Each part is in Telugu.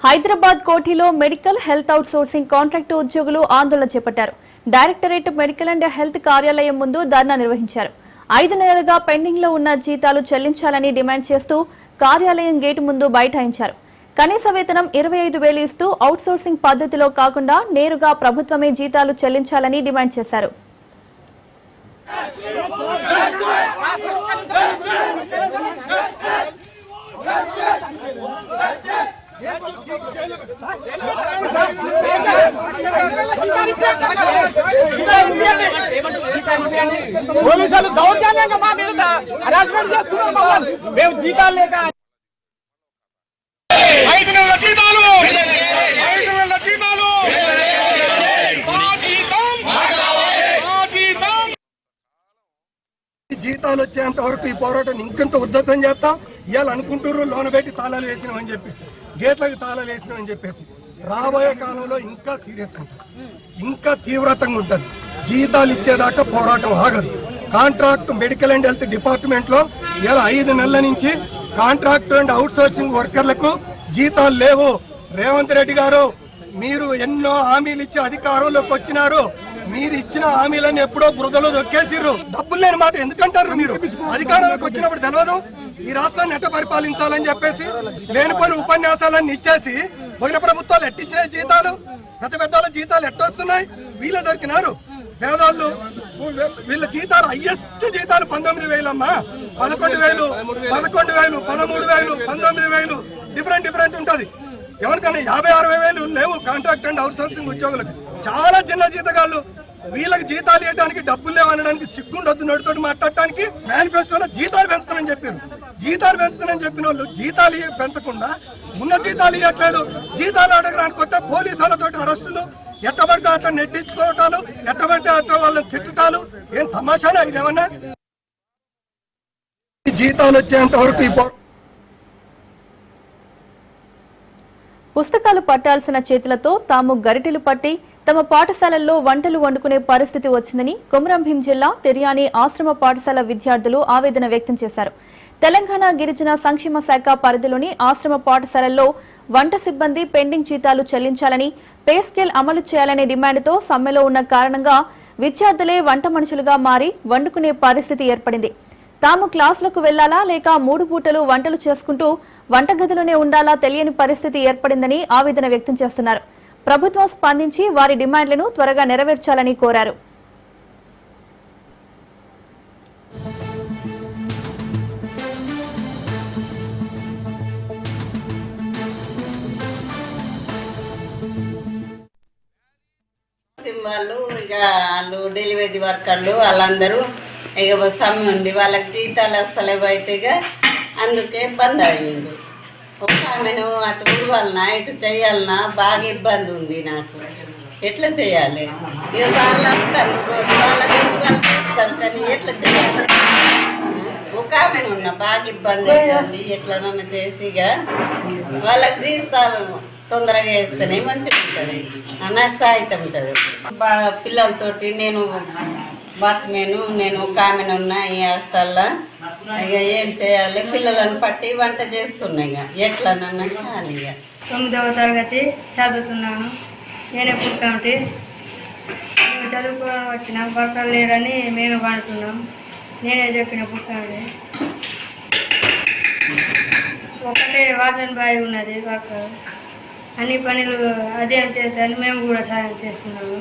హైదరాబాద్ కోఠిలో మెడికల్ హెల్త్ అవుట్సోర్సింగ్ కాంట్రాక్టు ఉద్యోగులు ఆందోళన చేపట్టారు. డైరెక్టరేట్ మెడికల్ అండ్ హెల్త్ కార్యాలయం ముందు ధర్నా నిర్వహించారు. 5 నెలలుగా పెండింగ్ లో ఉన్న జీతాలు చెల్లించాలని డిమాండ్ చేస్తూ కార్యాలయం గేటు ముందు బైఠాయించారు. కనీస వేతనం 25,000 ఇస్తూ అవుట్సోర్సింగ్ పద్ధతిలో కాకుండా నేరుగా ప్రభుత్వమే జీతాలు చెల్లించాలని డిమాండ్ చేశారు. పోలీసులు దౌర్జన్యంగా మా మీద హరాస్మెంట్ చేస్తున్నారు. మేము జీతాలు లేక 5 నెలల జీతాలు జీతాలు వచ్చేంత వరకు ఈ పోరాటం ఇంకెంత ఉద్ధృతం చేస్తాం. ఇవాళ అనుకుంటున్నారు లోన పెట్టి తాళాలు వేసినామని చెప్పేసి, గేట్లకు తాళాలు వేసినామని చెప్పేసి. రాబోయే కాలంలో ఇంకా సీరియస్గా ఉంటుంది, ఇంకా తీవ్రతంగా ఉంటుంది. జీతాలు ఇచ్చేదాకా పోరాటం ఆగదు. కాంట్రాక్ట్ మెడికల్ అండ్ హెల్త్ డిపార్ట్మెంట్లో ఇలా 5 నెలల నుంచి కాంట్రాక్ట్ అండ్ అవుట్ సోర్సింగ్ వర్కర్లకు జీతాలు లేవు. రేవంత్ రెడ్డి గారు, మీరు ఎన్నో హామీలు ఇచ్చి అధికారంలోకి వచ్చినారు. మీరు ఇచ్చిన హామీలను ఎప్పుడో బురదలో దొక్కేసిర్రు. డబ్బులు లేని మాట ఎందుకంటారు? మీరు అధికారంలోకి వచ్చినప్పుడు తెలియదు ఈ రాష్ట్రాన్ని ఎట్ట పరిపాలించాలని చెప్పేసి లేనిపోయిన ఉపన్యాసాలన్నీ ఇచ్చేసి పోయిన ప్రభుత్వాలు ఎట్టిచ్చినాయి జీతాలు? పెద్ద పెద్ద జీతాలు ఎట్టొస్తున్నాయి? వీళ్ళు దొరికినారు. పేదవాళ్ళు వీళ్ళ జీతాలు హైయెస్ట్ జీతాలు 19,000 అమ్మా, 11,000, 11,000, 13,000, 19,000 డిఫరెంట్ ఉంటుంది. ఎవరికైనా 50,000-60,000 లేవు కాంట్రాక్ట్ అండ్ అవుట్ సోర్సింగ్ ఉద్యోగులకు. చాలా చిన్న జీతగాళ్ళు. వీళ్ళకి జీతాలు ఇవ్వడానికి డబ్బులు లేవనడానికి సిగ్గుండొద్దు. నోటితో మాట్లాడటానికి మేనిఫెస్టోలో జీతాలు పెంచుతానని చెప్పారు. జీతాలు పెంచుతానని చెప్పిన వాళ్ళు జీతాలు పెంచకుండా ఉన్న జీతాలు ఇవ్వట్లేదు. జీతాలు అడగడానికి వస్తే పోలీసు వాళ్ళతో అరెస్టులు, ఎట్టబడితే అట్లా నెట్టించుకోవటాలు, ఎట్టబడితే అట్లా వాళ్ళని తిట్టటాలు. ఏం తమాషానా ఇదేమన్నా? జీతాలు వచ్చేంత వరకు పుస్తకాలు పట్టాల్సిన చేతులతో తాము గరిటెలు పట్టి తమ పాఠశాలల్లో వంటలు వండుకునే పరిస్థితి వచ్చిందని కొమరంభీం జిల్లా తెర్యాని ఆశ్రమ పాఠశాల విద్యార్థులు ఆవేదన వ్యక్తం చేశారు. తెలంగాణ గిరిజన సంక్షేమ శాఖ పరిధిలోని ఆశ్రమ పాఠశాలల్లో వంట సిబ్బంది పెండింగ్ జీతాలు చెల్లించాలని, పే స్కేల్ అమలు చేయాలనే డిమాండ్తో సమ్మెలో ఉన్న కారణంగా విద్యార్థులే వంట మనుషులుగా మారి వండుకునే పరిస్థితి ఏర్పడింది. తాము క్లాసులకు వెళ్లాలా లేక 3 పూటలు వంటలు చేసుకుంటూ వంటగదిలోనే ఉండాలా తెలియని పరిస్థితి ఏర్పడిందని ఆవేదన వ్యక్తం చేస్తున్నారు. ప్రభుత్వం స్పందించి వారి డిమాండ్లను త్వరగా నెరవేర్చాలని కోరారు. వాళ్ళు ఇక వాళ్ళు డెలివరీ వర్కర్లు వాళ్ళందరూ ఇక సమ్మె ఉంది. వాళ్ళకి జీతాలు వస్తలేవు. అయితే ఇక అందుకే బంద్ అయ్యింది. ఒక ఆమెను అటు వాళ్ళనా ఇటు చేయాలన్నా బాగా ఇబ్బంది ఉంది నాకు. ఎట్లా చేయాలి? ఇక వాళ్ళు వస్తారు రోజు, వాళ్ళకి వస్తారు కానీ ఎట్లా చేయాలి? ఒక ఆమెను ఉన్నా బాగా ఇబ్బంది అవుతుంది. ఎట్లనన్నా చేసి ఇక వాళ్ళకి తీస్తారు. తొందరగా వేస్తేనే మంచిగా ఉంటుంది, నాకు సాహిత్యం ఉంటుంది. పిల్లలతోటి నేను వాచ్మెన్, నేను ఒక ఆమెను ఉన్నా ఈ హాస్టల్లో. ఇక ఏం చేయాలి? పిల్లలను పట్టి వంట చేస్తున్నా. ఇక ఎట్లనన్నా కానీ ఇక 9వ తరగతి చదువుతున్నాను. నేనే పుట్టాంటి మేము చదువుకోవడం వచ్చినాం. వర్కర్ లేరని మేము వండుతున్నాం. నేనే చెప్పిన పుట్టాంటి. ఒకటే వాచ్మెన్ బాయ్ ఉన్నది వర్కర్. అన్ని పనులు అదేం చేస్తాను, మేము కూడా సాయం చేస్తున్నాము.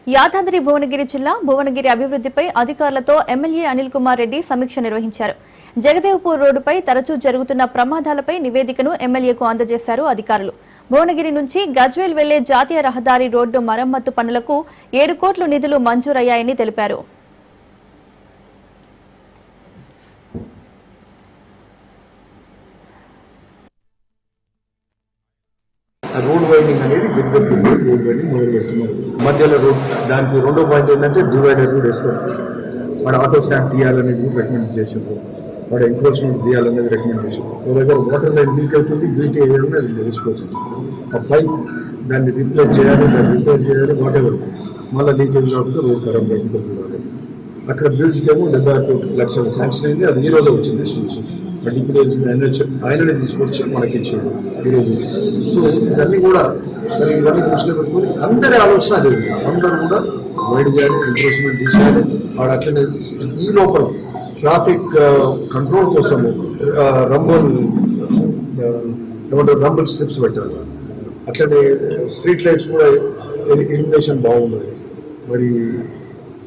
యాదాద్రి భువనగిరి జిల్లా భువనగిరి అభివృద్ధిపై అధికారులతో ఎమ్మెల్యే అనిల్ కుమార్ రెడ్డి సమీక్ష నిర్వహించారు. జగదేవ్పూర్ రోడ్డుపై తరచూ జరుగుతున్న ప్రమాదాలపై నివేదికను ఎమ్మెల్యేకు అందజేశారు అధికారులు. భువనగిరి నుంచి గజ్వేల్ వెళ్లే జాతీయ రహదారి రోడ్డు మరమ్మత్తు పనులకు 7 కోట్ల నిధులు మంజూరయ్యాయని తెలిపారు. రోడ్ వైండింగ్ అనేది జగదత్పూర్ రోడ్ వైండింగ్ మొదలు పెడుతున్నారు. మధ్యలో రోడ్ దానికి రెండో పాయింట్ ఏంటంటే డివైడర్ కూడా వేస్తారు. వాడు ఆటో స్టాండ్ తీయాలనేది రికమెండ్ చేసారు. వాడు ఎన్ఫోర్స్మెంట్ తీయాలనేది రికమెండ్ చేసారు. ఒక దగ్గర వాటర్ లైన్ లీక్ అవుతుంది, బీటీ వేయాలని అది తెలిసిపోతుంది. ఆ పైప్ దాన్ని రిప్లేస్ చేయాలి, వాట్ ఎవర్. మళ్ళీ లీకేజ్ కాకుండా రోడ్ ఖరాబ్ కాకుండా చూడాలి. అక్కడ బ్రిడ్జ్కి ఏమో 76 లక్షల శాంక్షన్ అయింది. అది ఈ రోజు వచ్చింది సొల్యూషన్. బట్ ఇప్పుడు ఆయననే తీసుకొచ్చి మనకి ఇచ్చాడు ఈరోజు. సో ఇవన్నీ కూడా మరి ఇవన్నీ దృష్టిలో పెట్టుకుని అందరి ఆలోచన అదే, అందరూ కూడా వైడ్ చేయాలి, ఎంక్రోచ్మెంట్ తీసేయాలి. వాడు అట్లనే ఈ లోపల ట్రాఫిక్ కంట్రోల్ కోసము రంబుల్ స్ట్రిప్స్ పెట్టాలి. అట్లనే స్ట్రీట్ లైట్స్ కూడా ఇల్యుమినేషన్ బాగున్నది. మరి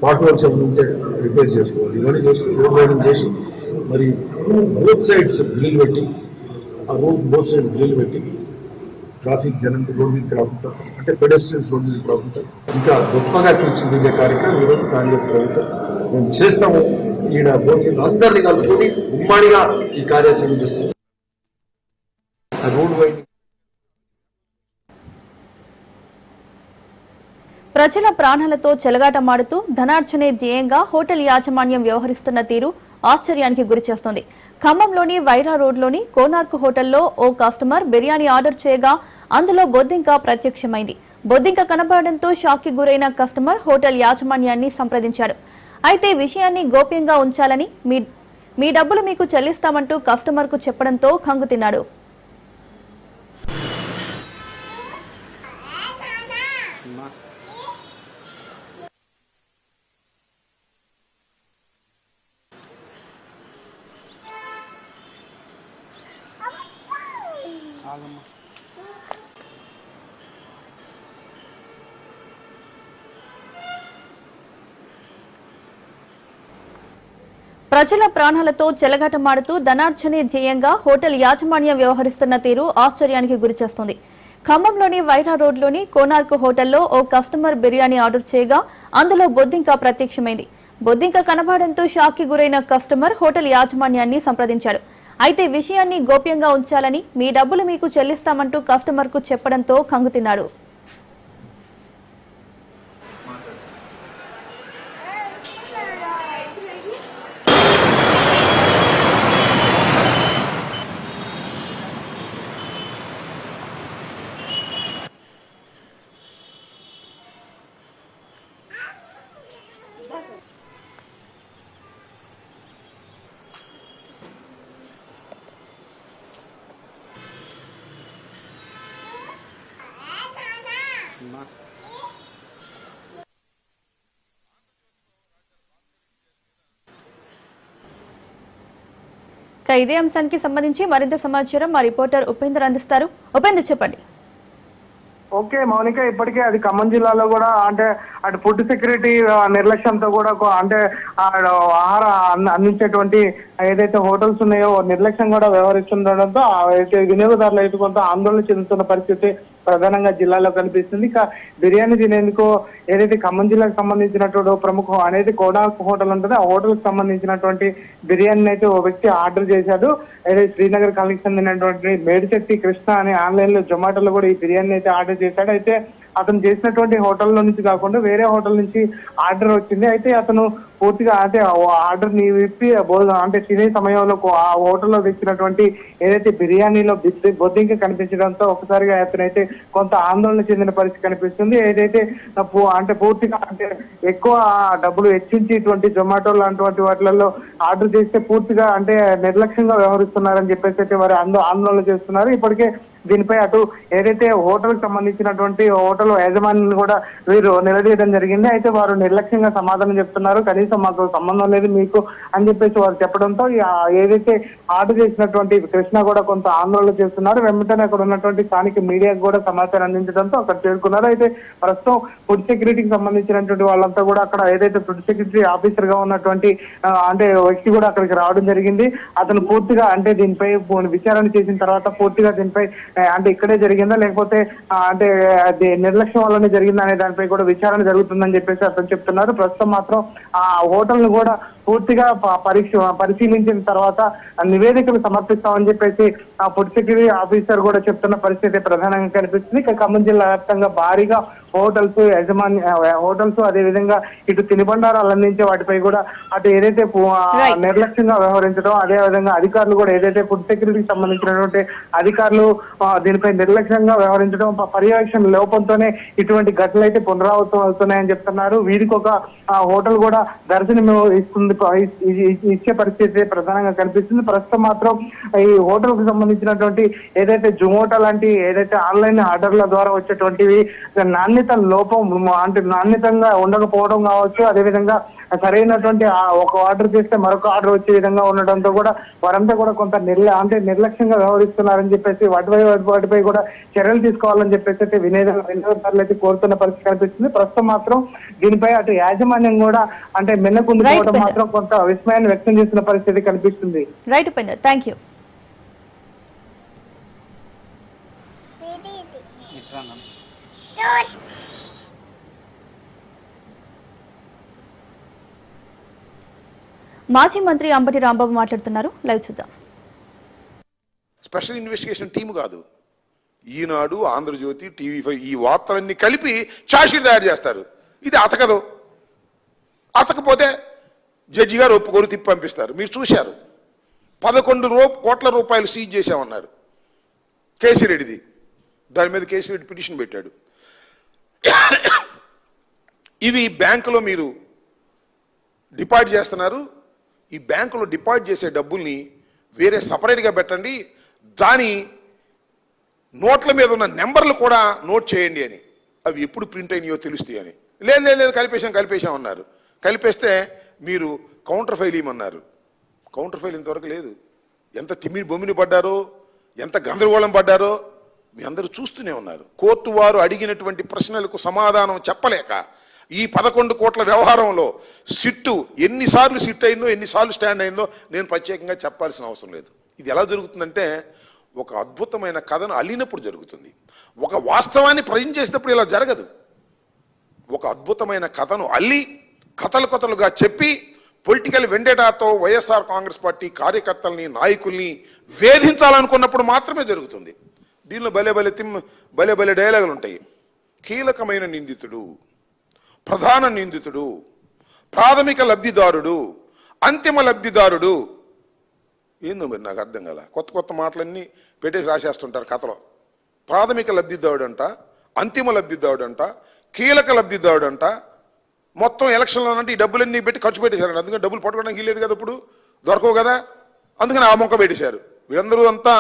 పార్ట్ వర్క్స్ ఏమైనా ఉంటే రిపేర్ చేసుకోవాలి. ఇవన్నీ చేసుకుని రోడ్ వైడింగ్ చేసి మరి బోత్ సైడ్స్ గ్రిల్ పెట్టి, ఆ రోడ్ బోత్ సైడ్స్ గ్రిల్ పెట్టి ట్రాఫిక్ జనం రోడ్ మీదకి రాకుండా, అంటే పెడెస్ట్రియన్స్ రోడ్ మీదకి రాకుండా ఇంకా గొప్పగా తీర్చిదిద్దే కార్యక్రమం ఈరోజు కాంగ్రెస్ ప్రభుత్వం మేము చేస్తాము. ఈడ బోర్డులు అందరినీ కలుపుకొని ఉమ్మడిగా ఈ కార్యాచరణ చేస్తాం. ఆ రోడ్ వైడింగ్ ప్రజల ప్రాణాలతో చెలగాటమాడుతూ ధనార్జనే ధ్యేయంగా హోటల్ యాజమాన్యం వ్యవహరిస్తున్న తీరు ఆశ్చర్యానికి గురిచేస్తోంది. ఖమ్మంలోని వైరా రోడ్లోని కోనార్క్ హోటల్లో ఓ కస్టమర్ బిర్యానీ ఆర్డర్ చేయగా అందులో బొద్దింక ప్రత్యక్షమైంది. బొద్దింక కనబడడంతో షాక్కి గురైన కస్టమర్ హోటల్ యాజమాన్యాన్ని సంప్రదించాడు. అయితే విషయాన్ని గోప్యంగా ఉంచాలని, మీ డబ్బులు మీకు చెల్లిస్తామంటూ కస్టమర్కు చెప్పడంతో కంగుతిన్నాడు. ప్రజల ప్రాణాలతో చెలగాటమాడుతూ ధనార్జనే ధ్యేయంగా హోటల్ యాజమాన్యం వ్యవహరిస్తున్న తీరు ఆశ్చర్యానికి గురిచేస్తోంది. ఖమ్మంలోని వైరా రోడ్లోని కోనార్క్ హోటల్లో ఓ కస్టమర్ బిర్యానీ ఆర్డర్ చేయగా అందులో బొద్దింక ప్రత్యక్షమైంది. బొద్దింక కనబడంతో షాక్కి గురైన కస్టమర్ హోటల్ యాజమాన్యాన్ని సంప్రదించాడు. అయితే విషయాన్ని గోప్యంగా ఉంచాలని, మీ డబ్బులు మీకు చెల్లిస్తామంటూ కస్టమర్కు చెప్పడంతో కంగుతిన్నాడు. ఇదే అంశానికి సంబంధించి మరింత సమాచారం మా రిపోర్టర్ ఉపేందర్ అందిస్తారు. ఉపేందర్, చెప్పండి. ఓకే మౌనిక, ఇప్పటికే అది ఖమ్మం జిల్లాలో కూడా అంటే అటు ఫుడ్ సెక్యూరిటీ నిర్లక్ష్యంతో కూడా అంటే ఆహారం అందించేటువంటి ఏదైతే హోటల్స్ ఉన్నాయో నిర్లక్ష్యం కూడా వ్యవహరిస్తుండడంతో అయితే వినియోగదారులు అయితే కొంత ఆందోళన చెందుతున్న పరిస్థితి ప్రధానంగా జిల్లాలో కనిపిస్తుంది. ఇక బిర్యానీ తినేందుకు ఏదైతే ఖమ్మం జిల్లాకు సంబంధించినటువంటి ప్రముఖ అనేది కోనార్క్ హోటల్ ఉంటుంది, ఆ హోటల్ కి సంబంధించినటువంటి బిర్యానీ అయితే ఓ వ్యక్తి ఆర్డర్ చేశాడు. ఏదైతే శ్రీనగర్ కాలనీకి చెందినటువంటి మేడిచెట్టి కృష్ణ అని ఆన్లైన్ లో జొమాటోలో కూడా ఈ బిర్యానీ అయితే ఆర్డర్ చేశాడు. అయితే అతను చేసినటువంటి హోటల్లో నుంచి కాకుండా వేరే హోటల్ నుంచి ఆర్డర్ వచ్చింది. అయితే అతను పూర్తిగా అంటే ఆర్డర్ ని విప్పి అంటే తినే సమయంలో ఆ హోటల్లో తెచ్చినటువంటి ఏదైతే బిర్యానీలో బొద్దింక కనిపించడంతో ఒకసారిగా అతనైతే కొంత ఆందోళన చెందిన పరిస్థితి కనిపిస్తుంది. ఏదైతే అంటే పూర్తిగా అంటే ఎక్కువ డబ్బులు హెచ్చించేటువంటి జొమాటో లాంటి వాటిలలో ఆర్డర్ చేస్తే పూర్తిగా అంటే నిర్లక్ష్యంగా వ్యవహరిస్తున్నారని చెప్పేసి అయితే వారు ఆందోళన చేస్తున్నారు. ఇప్పటికే దీనిపై అటు ఏదైతే హోటల్ కి సంబంధించినటువంటి హోటల్ యాజమాన్యం కూడా వీరు నిలదీయడం జరిగింది. అయితే వారు నిర్లక్ష్యంగా సమాధానం చెప్తున్నారు, కనీసం మాకు సంబంధం లేదు మీకు అని చెప్పేసి వారు చెప్పడంతో ఏదైతే ఆర్డర్ చేసినటువంటి కృష్ణ కూడా కొంత ఆందోళన చేస్తున్నారు. వెంటనే అక్కడ ఉన్నటువంటి స్థానిక మీడియాకు కూడా సమాచారం అందించడంతో అక్కడ చేరుకున్నారు. అయితే ప్రస్తుతం ఫుడ్ సెక్యూరిటీకి సంబంధించినటువంటి వాళ్ళంతా కూడా అక్కడ ఏదైతే ఫుడ్ సెక్యూరిటీ ఆఫీసర్ గా ఉన్నటువంటి అంటే వ్యక్తి కూడా అక్కడికి రావడం జరిగింది. అతను పూర్తిగా అంటే దీనిపై విచారణ చేసిన తర్వాత పూర్తిగా దీనిపై అంటే ఇక్కడే జరిగిందా లేకపోతే అంటే అది నిర్లక్ష్యం వల్లనే జరిగిందా అనే దానిపై కూడా విచారణ జరుగుతుందని చెప్పేసి అతను చెప్తున్నారు. ప్రస్తుతం మాత్రం ఆ హోటల్ ను కూడా పూర్తిగా పరిశీలించిన తర్వాత నివేదికలు సమర్పిస్తామని చెప్పేసి ఆ ఫుడ్ సెక్యూరిటీ ఆఫీసర్ కూడా చెప్తున్న పరిస్థితి ప్రధానంగా కనిపిస్తుంది. ఇక ఖమ్మం జిల్లా వ్యాప్తంగా భారీగా హోటల్స్ అదే విధంగా ఇటు తినుబండారాలు అందించే వాటిపై కూడా అటు ఏదైతే నిర్లక్ష్యంగా వ్యవహరించడం, అదే విధంగా అధికారులు కూడా ఏదైతే ఫుడ్ సెక్యూరిటీకి సంబంధించినటువంటి అధికారులు దీనిపై నిర్లక్ష్యంగా వ్యవహరించడం, పర్యవేక్షణ లోపంతోనే ఇటువంటి ఘటనలు అయితే పునరావృతం అవుతున్నాయని చెప్తున్నారు. వీరికి ఒక హోటల్ కూడా దర్శనం ఇస్తుంది ఇచ్చే పరిస్థితి ప్రధానంగా కనిపిస్తుంది. ప్రస్తుతం మాత్రం ఈ హోటల్ కు సంబంధించినటువంటి ఏదైతే జొమాటో లాంటి ఏదైతే ఆన్లైన్ ఆర్డర్ల ద్వారా వచ్చేటువంటివి నాణ్యత లోపం అంటే నాణ్యతంగా ఉండకపోవడం కావచ్చు, అదేవిధంగా సరైనటువంటి ఒక ఆర్డర్ చేస్తే మరొక ఆర్డర్ వచ్చే విధంగా ఉండడంతో కూడా వారంతా కూడా కొంత నిర్లక్ష్యంగా వ్యవహరిస్తున్నారని చెప్పేసి వాటిపై కూడా చర్యలు తీసుకోవాలని చెప్పేసి అయితే వినియోగదారులు అయితే కోరుతున్న పరిస్థితి కనిపిస్తుంది. ప్రస్తుతం మాత్రం దీనిపై అటు యాజమాన్యం కూడా అంటే మెన్నకుందుకోవడం మాత్రం కొంత విస్మయాన్ని వ్యక్తం చేస్తున్న పరిస్థితి కనిపిస్తుంది. Right Upender, thank you. మాజీ మంత్రి అంబటి రాంబాబు మాట్లాడుతున్నారు, లైవ్ చూద్దాం. స్పెషల్ ఇన్వెస్టిగేషన్ టీం కాదు, ఈనాడు, ఆంధ్రజ్యోతి, TV5 ఈ వార్తలన్నీ కలిపి ఛార్జ్షీట్ తయారు చేస్తారు. ఇది అతకదు. అతకపోతే జడ్జి గారు ఒప్పుకొని తిప్పి పంపిస్తారు. మీరు చూశారు, 11 కోట్ల రూపాయలు సీజ్ చేశామన్నారు కేసీరెడ్డిది. దాని మీద కేసీరెడ్డి పిటిషన్ పెట్టాడు. ఇవి బ్యాంకులో మీరు డిపాజిట్ చేస్తున్నారు, ఈ బ్యాంకులో డిపాజిట్ చేసే డబ్బుల్ని వేరే సపరేట్గా పెట్టండి, దాని నోట్ల మీద ఉన్న నెంబర్లు కూడా నోట్ చేయండి అని. అవి ఎప్పుడు ప్రింట్ అయినాయో తెలుస్తాయి అని. లేదు కలిపేశాం అన్నారు. కలిపేస్తే మీరు కౌంటర్ ఫైల్ ఇవ్వమన్నారు. కౌంటర్ ఫైల్ ఇంతవరకు లేదు. ఎంత తిమ్మిని బొమ్మిని పడ్డారో, ఎంత గందరగోళం పడ్డారో మీ అందరూ చూస్తూనే ఉన్నారు. కోర్టు వారు అడిగినటువంటి ప్రశ్నలకు సమాధానం చెప్పలేక ఈ 11 కోట్ల వ్యవహారంలో సిట్టు ఎన్నిసార్లు సిట్ అయిందో, ఎన్నిసార్లు స్టాండ్ అయిందో నేను ప్రత్యేకంగా చెప్పాల్సిన అవసరం లేదు. ఇది ఎలా జరుగుతుందంటే ఒక అద్భుతమైన కథను అల్లినప్పుడు జరుగుతుంది. ఒక వాస్తవాన్ని ప్రజెంట్ చేసినప్పుడు ఇలా జరగదు. ఒక అద్భుతమైన కథను అల్లి కథలుగా చెప్పి పొలిటికల్ వెండేటాతో వైఎస్ఆర్ కాంగ్రెస్ పార్టీ కార్యకర్తల్ని, నాయకుల్ని వేధించాలనుకున్నప్పుడు మాత్రమే జరుగుతుంది. దీనిలో భలే డైలాగులు ఉంటాయి. కీలకమైన నిందితుడు, ప్రధాన నిందితుడు, ప్రాథమిక లబ్ధిదారుడు, అంతిమ లబ్ధిదారుడు. ఏందో మరి నాకు అర్థం కాల. కొత్త మాటలన్నీ పెట్టేసి రాసేస్తుంటారు కథలో. ప్రాథమిక లబ్ధిదారుడు అంట, అంతిమ లబ్ధిదారుడు అంట, కీలక లబ్ధిదారుడు అంట. మొత్తం ఎలక్షన్లో అంటే ఈ డబ్బులన్నీ పెట్టి ఖర్చు పెట్టేశారండి. అందుకని డబ్బులు పట్టుకోవడానికి లేదు కదా, ఇప్పుడు దొరకవు కదా, అందుకని ఆ మొక్క పెట్టేశారు. వీళ్ళందరూ అంతా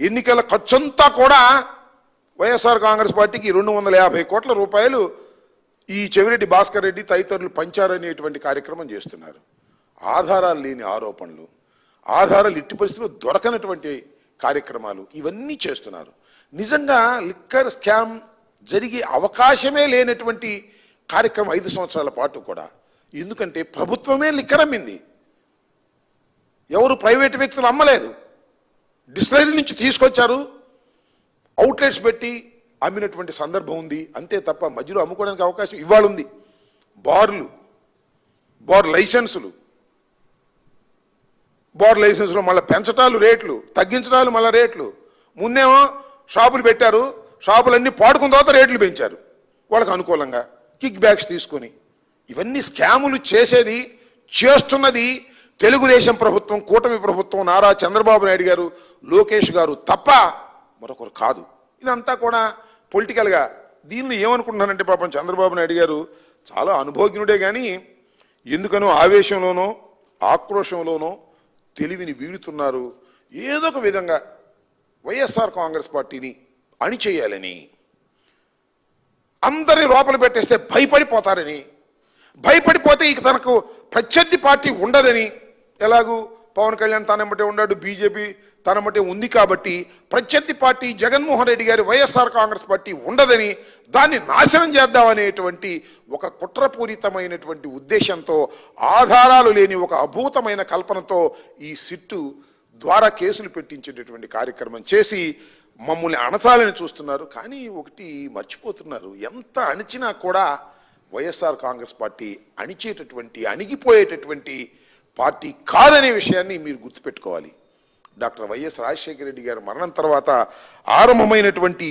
ఎన్నికల ఖర్చంతా కూడా వైఎస్ఆర్ కాంగ్రెస్ పార్టీకి 250 కోట్ల రూపాయలు ఈ చెవిరెడ్డి భాస్కర్ రెడ్డి తదితరులు పంచారనేటువంటి కార్యక్రమం చేస్తున్నారు. ఆధారాలు లేని ఆరోపణలు, ఆధారాలు ఇట్టి పరిస్థితుల్లో దొరకనటువంటి కార్యక్రమాలు ఇవన్నీ చేస్తున్నారు. నిజంగా లిక్కర్ స్కామ్ జరిగే అవకాశమే లేనటువంటి కార్యక్రమం 5 సంవత్సరాల పాటు కూడా. ఎందుకంటే ప్రభుత్వమే లిక్కర్ అమ్మింది, ఎవరు ప్రైవేటు వ్యక్తులు అమ్మలేదు. డిస్టిలరీ నుంచి తీసుకొచ్చారు, అవుట్లెట్స్ పెట్టి అమ్మినటువంటి సందర్భం ఉంది. అంతే తప్ప మధ్యలో అమ్ముకోవడానికి అవకాశం ఇవాళ ఉంది. బార్ లైసెన్సులు మళ్ళీ పెంచటాలు రేట్లు, తగ్గించడాలు మళ్ళీ రేట్లు. ముందేమో షాపులు పెట్టారు, షాపులన్నీ పాడుకున్న తర్వాత రేట్లు పెంచారు వాళ్ళకు అనుకూలంగా, కిక్ బ్యాక్స్ తీసుకొని. ఇవన్నీ స్కాములు చేస్తున్నది తెలుగుదేశం ప్రభుత్వం, కూటమి ప్రభుత్వం, నారా చంద్రబాబు నాయుడు గారు, లోకేష్ గారు తప్ప మరొకరు కాదు. ఇదంతా కూడా పొలిటికల్గా. దీన్ని ఏమనుకుంటున్నానంటే పాపం చంద్రబాబు నాయుడు గారు చాలా అనుభవజ్ఞుడే, కానీ ఎందుకనో ఆవేశంలోనో ఆక్రోశంలోనో తెలివిని వీడుతున్నారు. ఏదో ఒక విధంగా వైఎస్ఆర్ కాంగ్రెస్ పార్టీని అణిచేయాలని, అందరినీ లోపల పెట్టేస్తే భయపడిపోతారని, భయపడిపోతే ఇక తనకు ప్రత్యర్థి పార్టీ ఉండదని, ఎలాగూ పవన్ కళ్యాణ్ తనమ్మటే ఉన్నాడు, బీజేపీ తనమ్మటే ఉంది కాబట్టి ప్రత్యర్థి పార్టీ జగన్మోహన్ రెడ్డి గారి వైఎస్ఆర్ కాంగ్రెస్ పార్టీ ఉండదని, దాన్ని నాశనం చేద్దామనేటువంటి ఒక కుట్రపూరితమైనటువంటి ఉద్దేశంతో, ఆధారాలు లేని ఒక అభూతమైన కల్పనతో ఈ సిట్టు ద్వారా కేసులు పెట్టించేటటువంటి కార్యక్రమం చేసి మమ్మల్ని అణచాలని చూస్తున్నారు. కానీ ఒకటి మర్చిపోతున్నారు, ఎంత అణిచినా కూడా వైఎస్ఆర్ కాంగ్రెస్ పార్టీ అణిగిపోయేటటువంటి పార్టీ కాదనే విషయాన్ని మీరు గుర్తుపెట్టుకోవాలి. డాక్టర్ వైఎస్ రాజశేఖర రెడ్డి గారి మరణం తర్వాత ఆరంభమైనటువంటి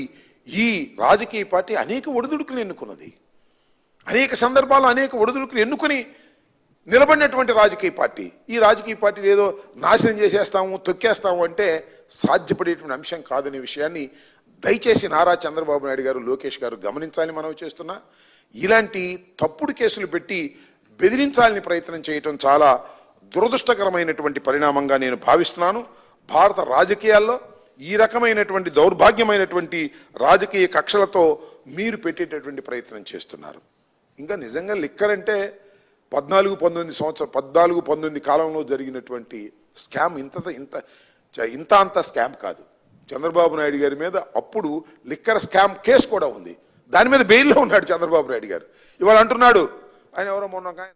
ఈ రాజకీయ పార్టీ అనేక ఒడిదుడుకులు ఎన్నుకున్నది. అనేక సందర్భాల్లో అనేక ఒడిదుడుకులు ఎన్నుకుని నిలబడినటువంటి రాజకీయ పార్టీ. ఈ రాజకీయ పార్టీ ఏదో నాశనం చేసేస్తాము, తొక్కేస్తాము అంటే సాధ్యపడేటువంటి అంశం కాదనే విషయాన్ని దయచేసి నారా చంద్రబాబు నాయుడు గారు, లోకేష్ గారు గమనించాలని మనవి చేస్తున్నా. ఇలాంటి తప్పుడు కేసులు పెట్టి బెదిరించాలని ప్రయత్నం చేయటం చాలా దురదృష్టకరమైనటువంటి పరిణామంగా నేను భావిస్తున్నాను. భారత రాజకీయాల్లో ఈ రకమైనటువంటి దౌర్భాగ్యమైనటువంటి రాజకీయ కక్షలతో మీరు పెట్టేటటువంటి ప్రయత్నం చేస్తున్నారు. ఇంకా నిజంగా లిక్కర్ అంటే 14-19 కాలంలో జరిగినటువంటి స్కామ్ ఇంత స్కామ్ కాదు. చంద్రబాబు నాయుడు గారి మీద అప్పుడు లిక్కర్ స్కామ్ కేసు కూడా ఉంది. దాని మీద బెయిల్లో ఉన్నాడు చంద్రబాబు నాయుడు గారు. ఇవాళ అంటున్నాడు ఆయన ఎవరో మొన్న ఆయన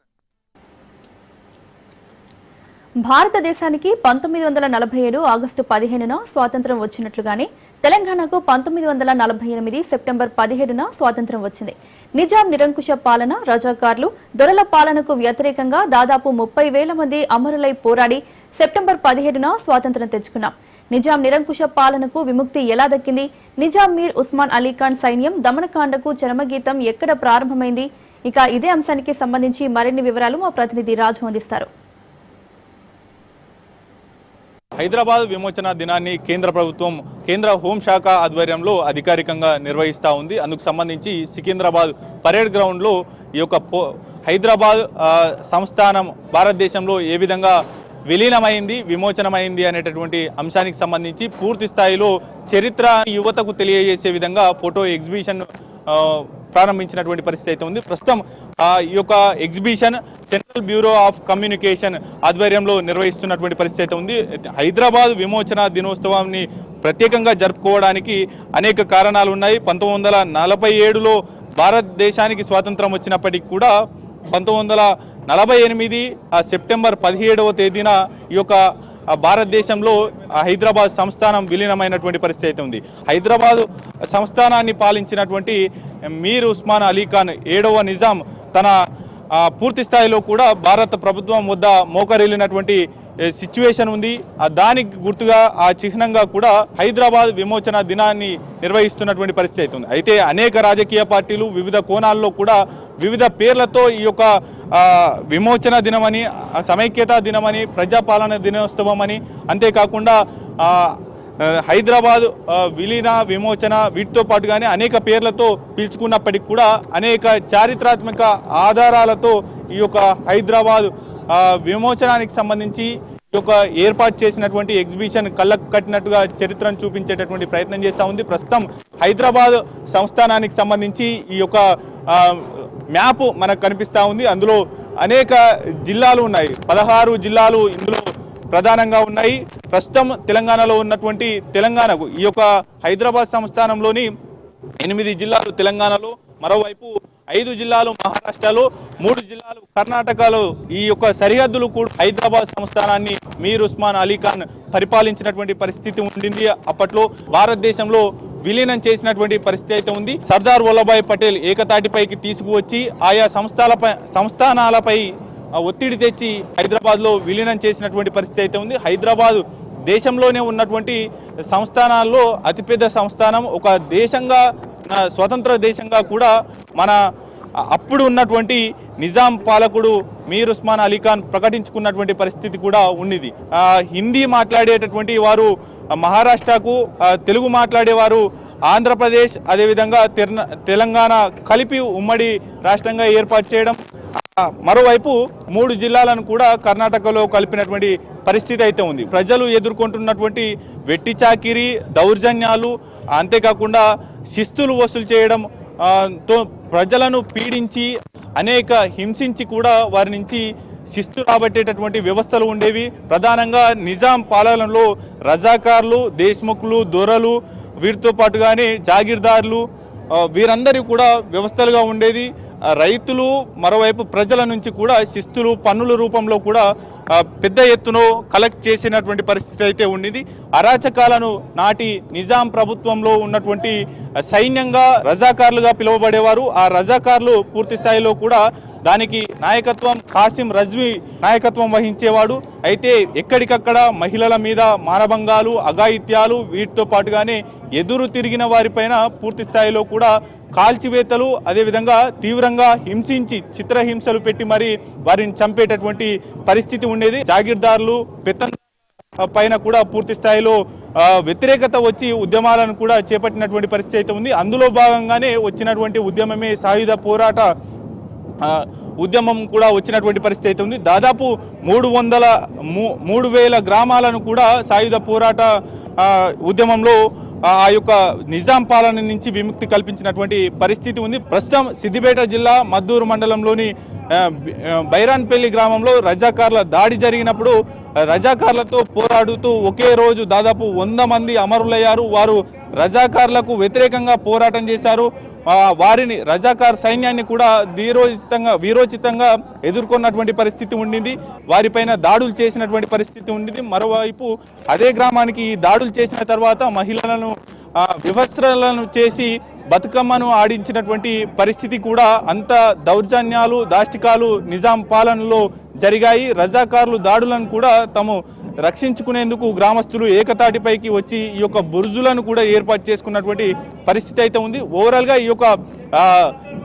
భారతదేశానికి 1947 ఆగస్టు 15న స్వాతంత్ర్యం వచ్చినట్లుగానే తెలంగాణకు 1948 సెప్టెంబర్ 17న స్వాతంత్ర్యం వచ్చింది. నిజాం నిరంకుశ పాలన, రజాకార్లు, దొరల పాలనకు వ్యతిరేకంగా దాదాపు 30,000 మంది అమరులై పోరాడి సెప్టెంబర్ 17న స్వాతంత్ర్యం తెచ్చుకున్నాం. నిజాం నిరంకుశ పాలనకు విముక్తి ఎలా దక్కింది? నిజాం మీర్ ఉస్మాన్ అలీ ఖాన్ సైన్యం దమనకాండకు చరమగీతం ఎక్కడ ప్రారంభమైంది? ఇక ఇదే అంశానికి సంబంధించి మరిన్ని వివరాలు మా ప్రతినిధి రాజు అందిస్తారు. హైదరాబాద్ విమోచన దినాన్ని కేంద్ర ప్రభుత్వం కేంద్ర హోంశాఖ ఆధ్వర్యంలో అధికారికంగా నిర్వహిస్తూ ఉంది. అందుకు సంబంధించి సికింద్రాబాద్ పరేడ్ గ్రౌండ్లో ఈ యొక్క హైదరాబాద్ సంస్థానం భారతదేశంలో ఏ విధంగా విలీనమైంది, విమోచనమైంది అనేటటువంటి అంశానికి సంబంధించి పూర్తి స్థాయిలో చరిత్ర యువతకు తెలియజేసే విధంగా ఫోటో ఎగ్జిబిషన్ ప్రారంభించినటువంటి పరిస్థితి అయితే ఉంది. ప్రస్తుతం ఈ యొక్క exhibition central bureau of communication ఆధ్వర్యంలో నిర్వహిస్తున్నటువంటి పరిస్థితి అయితే ఉంది. హైదరాబాద్ విమోచన దినోత్సవాన్ని ప్రత్యేకంగా జరుపుకోవడానికి అనేక కారణాలు ఉన్నాయి. 1947లో భారతదేశానికి స్వాతంత్రం వచ్చినప్పటికీ కూడా 1948 సెప్టెంబర్ 17వ తేదీన ఈ యొక్క భారతదేశంలో హైదరాబాద్ సంస్థానం విలీనమైనటువంటి పరిస్థితి అయితే ఉంది. హైదరాబాద్ సంస్థానాన్ని పాలించినటువంటి మీర్ ఉస్మాన్ అలీ ఖాన్ 7వ నిజాం తన పూర్తి స్థాయిలో కూడా భారత ప్రభుత్వం వద్ద మోకరిల్లినటువంటి సిచ్యువేషన్ ఉంది. దానికి గుర్తుగా ఆ చిహ్నంగా కూడా హైదరాబాద్ విమోచన దినాన్ని నిర్వహిస్తున్నటువంటి పరిస్థితి అవుతుంది. అయితే అనేక రాజకీయ పార్టీలు వివిధ కోణాల్లో కూడా వివిధ పేర్లతో ఈ యొక్క విమోచన దినమని, సమైక్యతా దినమని, ప్రజాపాలన దినోత్సవం అని, అంతేకాకుండా హైదరాబాద్ విలీన విమోచన వీటితో పాటుగానే అనేక పేర్లతో పిలుచుకున్నప్పటికీ కూడా అనేక చారిత్రాత్మక ఆధారాలతో ఈ యొక్క హైదరాబాద్ విమోచనానికి సంబంధించి ఈ యొక్క ఏర్పాటు చేసినటువంటి ఎగ్జిబిషన్ కళ్ళకు కట్టినట్టుగా చరిత్రను చూపించేటటువంటి ప్రయత్నం చేస్తూ ఉంది. ప్రస్తుతం హైదరాబాద్ సంస్థానానికి సంబంధించి ఈ యొక్క మ్యాప్ మనకు కనిపిస్తూ ఉంది. అందులో అనేక జిల్లాలు ఉన్నాయి. 16 జిల్లాలు ఇందులో ప్రధానంగా ఉన్నాయి. ప్రస్తుతం తెలంగాణలో ఉన్నటువంటి తెలంగాణకు ఈ యొక్క హైదరాబాద్ సంస్థానంలోని 8 జిల్లాలు తెలంగాణలో, మరోవైపు 5 జిల్లాలు మహారాష్ట్రలో, 3 జిల్లాలు కర్ణాటకలో ఈ యొక్క సరిహద్దులు కూడా హైదరాబాద్ సంస్థానాన్ని మీర్ ఉస్మాన్ అలీ ఖాన్ పరిపాలించినటువంటి పరిస్థితి ఉండింది. అప్పట్లో భారతదేశంలో విలీనం చేసినటువంటి పరిస్థితి అయితే ఉంది. సర్దార్ వల్లభాయ్ పటేల్ ఏకతాటిపైకి తీసుకువచ్చి ఆయా సంస్థానాలపై ఒత్తిడి తెచ్చి హైదరాబాద్లో విలీనం చేసినటువంటి పరిస్థితి అయితే ఉంది. హైదరాబాద్ దేశంలోనే ఉన్నటువంటి సంస్థానాల్లో అతిపెద్ద సంస్థానం. ఒక దేశంగా, స్వతంత్ర దేశంగా కూడా మన అప్పుడు ఉన్నటువంటి నిజాం పాలకుడు మీర్ ఉస్మాన్ అలీ ఖాన్ ప్రకటించుకున్నటువంటి పరిస్థితి కూడా ఉన్నది. హిందీ మాట్లాడేటటువంటి వారు మహారాష్ట్రకు, తెలుగు మాట్లాడేవారు ఆంధ్రప్రదేశ్, అదేవిధంగా తెలంగాణ కలిపి ఉమ్మడి రాష్ట్రంగా ఏర్పాటు చేయడం, మరోవైపు 3 జిల్లాలను కూడా కర్ణాటకలో కలిపినటువంటి పరిస్థితి అయితే ఉంది. ప్రజలు ఎదుర్కొంటున్నటువంటి వెట్టి చాకిరీ, దౌర్జన్యాలు, అంతేకాకుండా శిస్తులు వసూలు చేయడం తో ప్రజలను పీడించి అనేక హింసించి కూడా వారి నుంచి శిస్తు రాబట్టేటటువంటి వ్యవస్థలు ఉండేవి. ప్రధానంగా నిజాం పాలనలో రజాకార్లు, దేశ్ముఖ్లు, దొరలు, వీరితో పాటుగానే జాగీర్దారులు, వీరందరూ కూడా వ్యవస్థలుగా ఉండేది. రైతులు, మరోవైపు ప్రజల నుంచి కూడా శిస్తులు పన్నుల రూపంలో కూడా పెద్ద ఎత్తున కలెక్ట్ చేసినటువంటి పరిస్థితి అయితే ఉండింది. అరాచకాలను నాటి నిజాం ప్రభుత్వంలో ఉన్నటువంటి సైన్యంగా రజాకార్లుగా పిలువబడేవారు. ఆ రజాకార్లు పూర్తి స్థాయిలో కూడా దానికి నాయకత్వం కాసిం రజ్వీ నాయకత్వం వహించేవాడు. అయితే ఎక్కడికక్కడ మహిళల మీద మానభంగాలు, అఘాయిత్యాలు, వీటితో పాటుగానే ఎదురు తిరిగిన వారిపైన పూర్తి స్థాయిలో కూడా కాల్చివేతలు, అదేవిధంగా తీవ్రంగా హింసించి చిత్రహింసలు పెట్టి మరి వారిని చంపేటటువంటి పరిస్థితి ఉండేది. జాగీర్దారులు, పెత్తందారుల పైన కూడా పూర్తి స్థాయిలో వ్యతిరేకత వచ్చి ఉద్యమాలను కూడా చేపట్టినటువంటి పరిస్థితి అయితే ఉంది. అందులో భాగంగానే వచ్చినటువంటి ఉద్యమమే సాయుధ పోరాట ఉద్యమం కూడా వచ్చినటువంటి పరిస్థితి అయితే ఉంది. దాదాపు 3,000 గ్రామాలను కూడా సాయుధ పోరాట ఉద్యమంలో ఆ యొక్క నిజాం పాలన నుంచి విముక్తి కల్పించినటువంటి పరిస్థితి ఉంది. ప్రస్తుతం సిద్దిపేట జిల్లా మద్దూరు మండలంలోని బైరాన్పల్లి గ్రామంలో రజాకార్ల దాడి జరిగినప్పుడు రజాకార్లతో పోరాడుతూ ఒకే రోజు దాదాపు 100 మంది అమరులయ్యారు. వారు రజాకార్లకు వ్యతిరేకంగా పోరాటం చేశారు. వారిని రజాకార్ సైన్యాన్ని కూడా వీరోచితంగా ఎదుర్కొన్నటువంటి పరిస్థితి ఉండింది. వారిపైన దాడులు చేసినటువంటి పరిస్థితి ఉండింది. మరోవైపు అదే గ్రామానికి దాడులు చేసిన తర్వాత మహిళలను వివస్త్రాలను చేసి బతుకమ్మను ఆడించినటువంటి పరిస్థితి కూడా అంత దౌర్జన్యాలు దాష్టికాలు నిజాం పాలనలో జరిగాయి. రజాకార్లు దాడులను కూడా తాము రక్షించుకునేందుకు గ్రామస్తులు ఏకతాటిపైకి వచ్చి ఈ యొక్క బుర్జులను కూడా ఏర్పాటు చేసుకున్నటువంటి పరిస్థితి అయితే ఉంది. ఓవరాల్గా ఈ యొక్క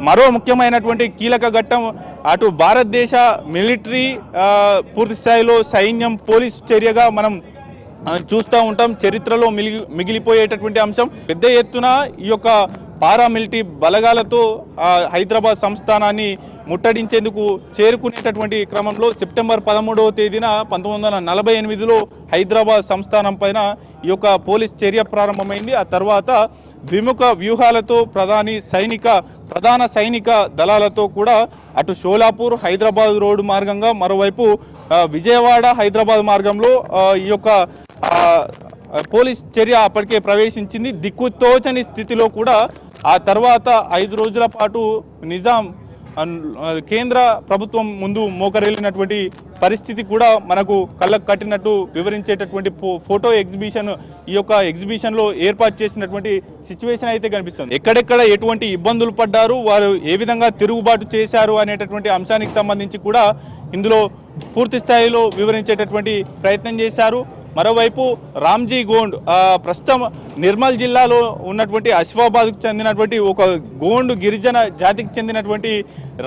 మరో ముఖ్యమైనటువంటి కీలక ఘట్టం అటు భారతదేశ మిలిటరీ పూర్తి స్థాయిలో సైన్యం పోలీసు చర్యగా మనం చూస్తూ ఉంటాం. చరిత్రలో మిగిలిపోయేటటువంటి అంశం. పెద్ద ఎత్తున ఈ యొక్క పారామిలిటరీ బలగాలతో హైదరాబాద్ సంస్థానాన్ని ముట్టడించేందుకు చేరుకునేటటువంటి క్రమంలో సెప్టెంబర్ 13వ తేదీన 1948లో హైదరాబాద్ సంస్థానం పైన ఈ యొక్క పోలీస్ చర్య ప్రారంభమైంది. ఆ తర్వాత ద్విముఖ వ్యూహాలతో ప్రధాన సైనిక దళాలతో కూడా అటు షోలాపూర్ హైదరాబాద్ రోడ్డు మార్గంగా మరోవైపు విజయవాడ హైదరాబాద్ మార్గంలో ఈ యొక్క పోలీస్ చర్య అప్పటికే ప్రవేశించింది. దిక్కుతోచని స్థితిలో కూడా ఆ తర్వాత 5 రోజుల పాటు నిజాం కేంద్ర ప్రభుత్వం ముందు మోకరేలినటువంటి పరిస్థితి కూడా మనకు కళ్ళకు కట్టినట్టు వివరించేటటువంటి ఫోటో ఎగ్జిబిషన్ ఈ యొక్క ఎగ్జిబిషన్లో ఏర్పాటు చేసినటువంటి సిచ్యువేషన్ అయితే కనిపిస్తుంది. ఎక్కడెక్కడ ఎటువంటి ఇబ్బందులు పడ్డారు, వారు ఏ విధంగా తిరుగుబాటు చేశారు అనేటటువంటి అంశానికి సంబంధించి కూడా ఇందులో పూర్తి స్థాయిలో వివరించేటటువంటి ప్రయత్నం చేశారు. మరోవైపు రామ్జీ గోండ్ ప్రస్తుతం నిర్మల్ జిల్లాలో ఉన్నటువంటి ఆసిఫాబాద్కు చెందినటువంటి ఒక గోండ్ గిరిజన జాతికి చెందినటువంటి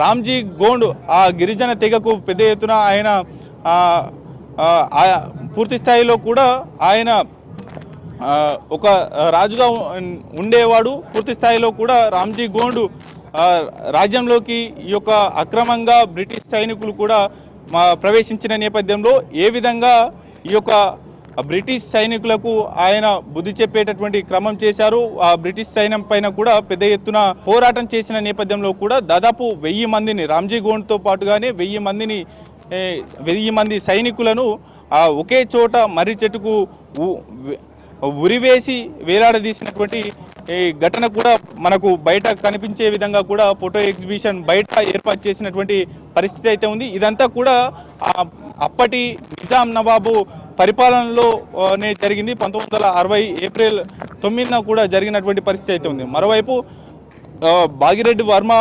రామ్జీ గోండ్ ఆ గిరిజన తెగకు పెద్ద ఎత్తున ఆయన పూర్తి స్థాయిలో కూడా ఆయన ఒక రాజుగా ఉండేవాడు. పూర్తి స్థాయిలో కూడా రామ్జీ గోండ్ రాజ్యంలోకి ఈ యొక్క అక్రమంగా బ్రిటిష్ సైనికులు కూడా ప్రవేశించిన నేపథ్యంలో ఏ విధంగా ఈ యొక్క బ్రిటిష్ సైనికులకు ఆయన బుద్ధి చెప్పేటటువంటి క్రమం చేశారు. ఆ బ్రిటిష్ సైన్యం పైన కూడా పెద్ద ఎత్తున పోరాటం చేసిన నేపథ్యంలో కూడా దాదాపు 1000 మందిని రామ్జీ గోండ్తో పాటుగానే 1000 మంది సైనికులను ఒకే చోట మర్రి చెట్టుకు ఉరివేసి వేలాడదీసినటువంటి ఘటన కూడా మనకు బయట కనిపించే విధంగా కూడా ఫోటో ఎగ్జిబిషన్ బయట ఏర్పాటు చేసినటువంటి పరిస్థితి అయితే ఉంది. ఇదంతా కూడా అప్పటి నిజాం నవాబు పరిపాలనలోనే జరిగింది. 1960 ఏప్రిల్ 9న కూడా జరిగినటువంటి పరిస్థితి అయితే ఉంది. మరోవైపు భాగిరెడ్డి వర్మ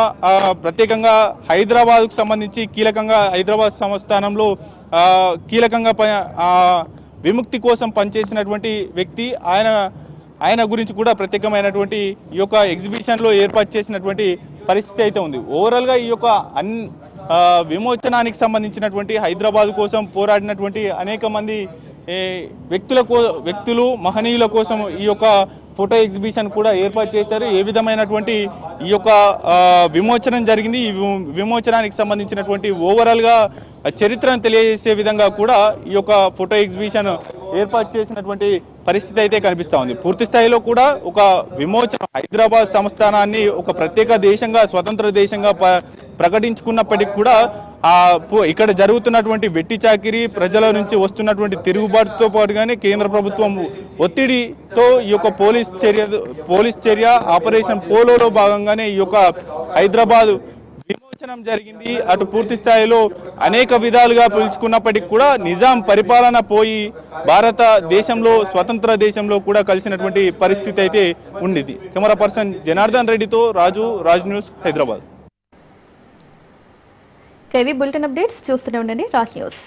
ప్రత్యేకంగా హైదరాబాద్కు సంబంధించి కీలకంగా హైదరాబాద్ సంస్థానంలో కీలకంగా విముక్తి కోసం పనిచేసినటువంటి వ్యక్తి. ఆయన గురించి కూడా ప్రత్యేకమైనటువంటి ఈ యొక్క ఎగ్జిబిషన్లో ఏర్పాటు చేసినటువంటి పరిస్థితి అయితే ఉంది. ఓవరాల్గా ఈ యొక్క విమోచనానికి సంబంధించినటువంటి హైదరాబాద్ కోసం పోరాడినటువంటి అనేక మంది వ్యక్తులు మహనీయుల కోసం ఈ యొక్క ఫోటో ఎగ్జిబిషన్ కూడా ఏర్పాటు చేశారు. ఏ విధమైనటువంటి ఈ యొక్క విమోచనం జరిగింది, ఈ విమోచనానికి సంబంధించినటువంటి ఓవరాల్గా చరిత్రను తెలియజేసే విధంగా కూడా ఈ యొక్క ఫోటో ఎగ్జిబిషన్ ఏర్పాటు చేసినటువంటి పరిస్థితి అయితే కనిపిస్తూ ఉంది. పూర్తి స్థాయిలో కూడా ఒక విమోచన హైదరాబాద్ సంస్థానాన్ని ఒక ప్రత్యేక దేశంగా స్వతంత్ర దేశంగా ప్రకటించుకున్నప్పటికీ కూడా ఇక్కడ జరుగుతున్నటువంటి వెట్టి చాకిరీ ప్రజల నుంచి వస్తున్నటువంటి తిరుగుబాటుతో పాటుగానే కేంద్ర ప్రభుత్వం ఒత్తిడితో ఈ యొక్క పోలీస్ చర్య ఆపరేషన్ పోలోలో భాగంగానే ఈ యొక్క హైదరాబాద్ విమోచనం జరిగింది. అటు పూర్తి స్థాయిలో అనేక విధాలుగా పిలుచుకున్నప్పటికీ కూడా నిజాం పరిపాలన పోయి భారతదేశంలో స్వతంత్ర దేశంలో కూడా కలిసినటువంటి పరిస్థితి అయితే ఉండింది. కెమెరా పర్సన్ జనార్దన్ రెడ్డితో Raj news Hyderabad. KV bulletin updates చూస్తూనే ఉండండి రాజ్ న్యూస్.